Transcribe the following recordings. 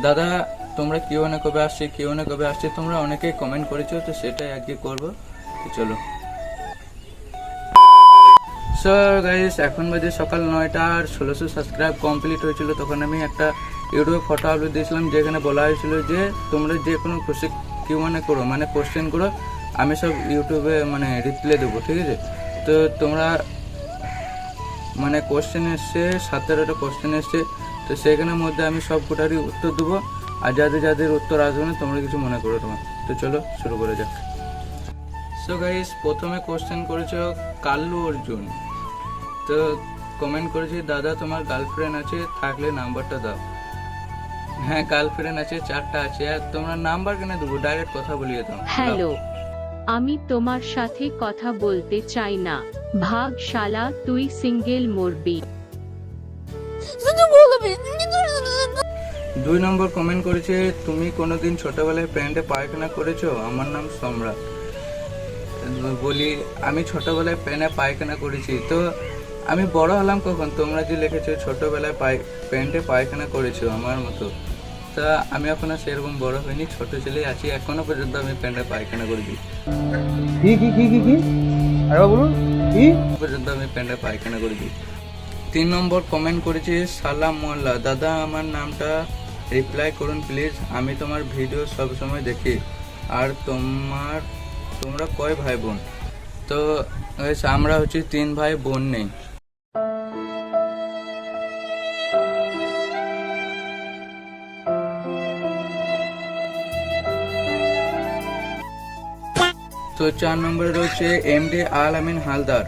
দাদা তোমরা কিউএনএ কবে আসছে তোমরা অনেকেই কমেন্ট করেছো, তো সেটাই আজকে করবো। তো চলো। সো গাইস, এখন বাজে সকাল 9টা আর 1600 সাবস্ক্রাইব কমপ্লিট হয়েছিল। তখন আমি একটা ইউটিউবে ফটো আপলোড দিয়েছিলাম, যেখানে বলা হয়েছিল যে তোমরা যে কোনো কিউএনএ করো, মানে কোশ্চেন করো, আমি সব ইউটিউবে মানে রিপ্লাই দেবো, ঠিক আছে? তো তোমরা মানে কোশ্চেন এসছে 17টা কোশ্চেন এসছে, তো সেখানের মধ্যে আমি সব কোটারই উত্তর দেবো। আর যাদের উত্তর আসবে না তোমরা কিছু মনে করো তোমার। তো চলো শুরু করে যাক। সো গাইস, প্রথমে কোশ্চেন করেছো কাল্লু অর্জুন। তো কমেন্ট করেছি, দাদা তোমার গার্লফ্রেন্ড আছে, থাকলে নাম্বারটা দাও। হ্যাঁ, গার্লফ্রেন্ড আছে, 4টা আছে। আর তোমরা নাম্বার কেন দেবো, ডাইরেক্ট কথা বলিয়ে দাও। হ্যালো, আমি তোমার সাথে কথা বলতে চাই না। ভাগ শালা, তুই সিঙ্গেল মরবি। 2 নম্বর কমেন্ট করেছে, তুমি কোনোদিন ছোটবেলায় প্যান্টে পায়খানা করেছো? আমার নাম সম্রাট। বলি, আমি ছোটবেলায় পায়খানা করেছি। তো আমি বড় হলাম কখন? তোমরা যে লিখেছো ছোটবেলায় প্যান্টে পায়খানা করেছো আমার মতো, তা আমি এখনো সেরকম বড় হইনি, ছোট ছেলে আছি, এখনো পর্যন্ত আমি প্যান্টে পায়খানা করেছি। কি আরে বলুন কি পর্যন্ত আমি প্যান্টে পায়খানা করেছি। 3 নম্বর কমেন্ট করেছি সালাম মোল্লা, দাদা আমার নামটা রিপ্লাই করুন প্লিজ, আমি তোমার ভিডিও সব সময় দেখি। আর তোমরা কয় ভাই বোন? তো আমরা হচ্ছে 3 ভাই বোন নেই। তো 4 নম্বরে রয়েছে এমডি আল আমিন হালদার।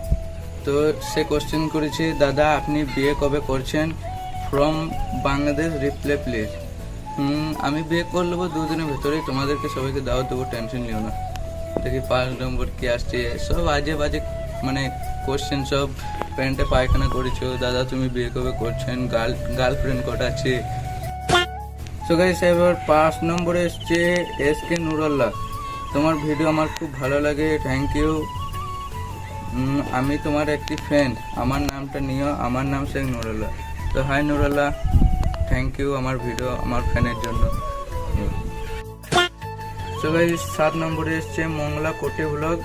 তো সে কোশ্চেন করেছে, দাদা আপনি বিয়ে কবে করছেন? From Bangladesh, reply please. আমি বিয়ে করে নেবো 2 দিনের ভেতরেই, তোমাদেরকে সবাইকে দাওয়াত দেবো, টেনশন নিও না। দেখি 5 নম্বর কি আসছে, সব আজে বাজে মানে কোশ্চেন, সব প্যান্টে পায়খানা করেছো, দাদা তুমি বিয়ে কবে করছেন, গার্লফ্রেন্ড কটা আছে। সো গাইস, এবার 5 নম্বরে এসছে এসকে নুরুল্লাহ, তোমার ভিডিও আমার খুব ভালো লাগে, থ্যাংক ইউ। আমি তোমার একটি ফ্রেন্ড, আমার নামটা নিও, আমার নাম শেখ নুরুল্লাহ। তো হাই নুরুল্লাহ, থ্যাংক ইউ আমার ভিডিও আমার ফ্যানের জন্য। সো গাইস, 7 নম্বরে এসছে মংলা কোটে ব্লগ।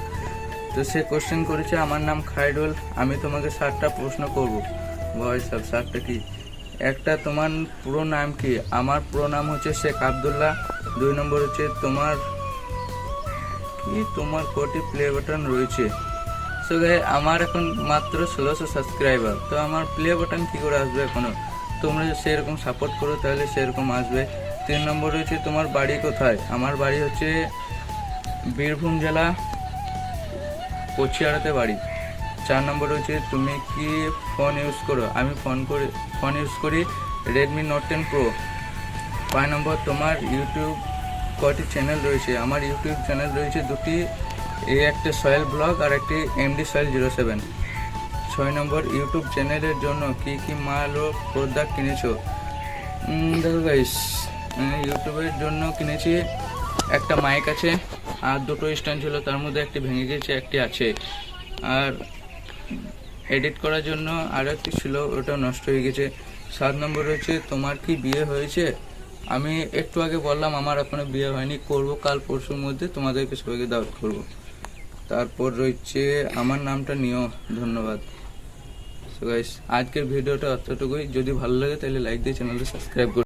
তো সে কোশ্চেন করেছে, আমার নাম খাইরুল, আমি তোমাকে 7টা প্রশ্ন করব। ভয় সব 7টা কি? একটা, তোমার পুরো নাম কি? আমার পুরো নাম হচ্ছে শেখ আবদুল্লাহ। 2 নম্বর হচ্ছে তোমার কটি প্লে বাটন রয়েছে? সো গাইস, আমার এখন মাত্র 1600 সাবস্ক্রাইবার, তো আমার প্লে বাটন কি করে আসবে এখনো? তোমরা সেরকম সাপোর্ট করো তাহলে সেরকম আসবে। 3 নম্বর রয়েছে তোমার বাড়ি কোথায়? আমার বাড়ি হচ্ছে বীরভূম জেলা, কচিয়াড়াতে বাড়ি। 4 নম্বর রয়েছে তুমি কি ফোন ইউজ করো? আমি ফোন ইউজ করি রেডমি নোট 10 প্রো। 5 নম্বর, তোমার ইউটিউব কটি চ্যানেল রয়েছে? আমার ইউটিউব চ্যানেল রয়েছে 2টি, একটা সয়েল ব্লগ আর একটি এমডি সয়েল 07। 6 নম্বর, ইউটিউব চ্যানেলের জন্য কি মাল ও প্রোডাক্ট কিনেছো? দেখো গাইস, ইউটিউবের জন্য কিনেছি একটা মাইক আছে, আর 2টো স্ট্যান্ড ছিল, তার মধ্যে একটি ভেঙে গেছে, একটি আছে। আর এডিট করার জন্য আরও একটি ছিল, ওটা নষ্ট হয়ে গেছে। 7 নম্বর রয়েছে তোমার কি বিয়ে হয়েছে? আমি একটু আগে বললাম আমার এখনো বিয়ে হয়নি, করবো কাল পরশুর মধ্যে, তোমাদেরকে সবাইকে দাওয়াত করবো। তারপর রয়েছে আমার নামটা নিও, ধন্যবাদ। সো গাইস, আজকের ভিডিওটা অতটুকুই। যদি ভালো লাগে তাহলে লাইক দিয়ে চ্যানেলটা সাবস্ক্রাইব করুন।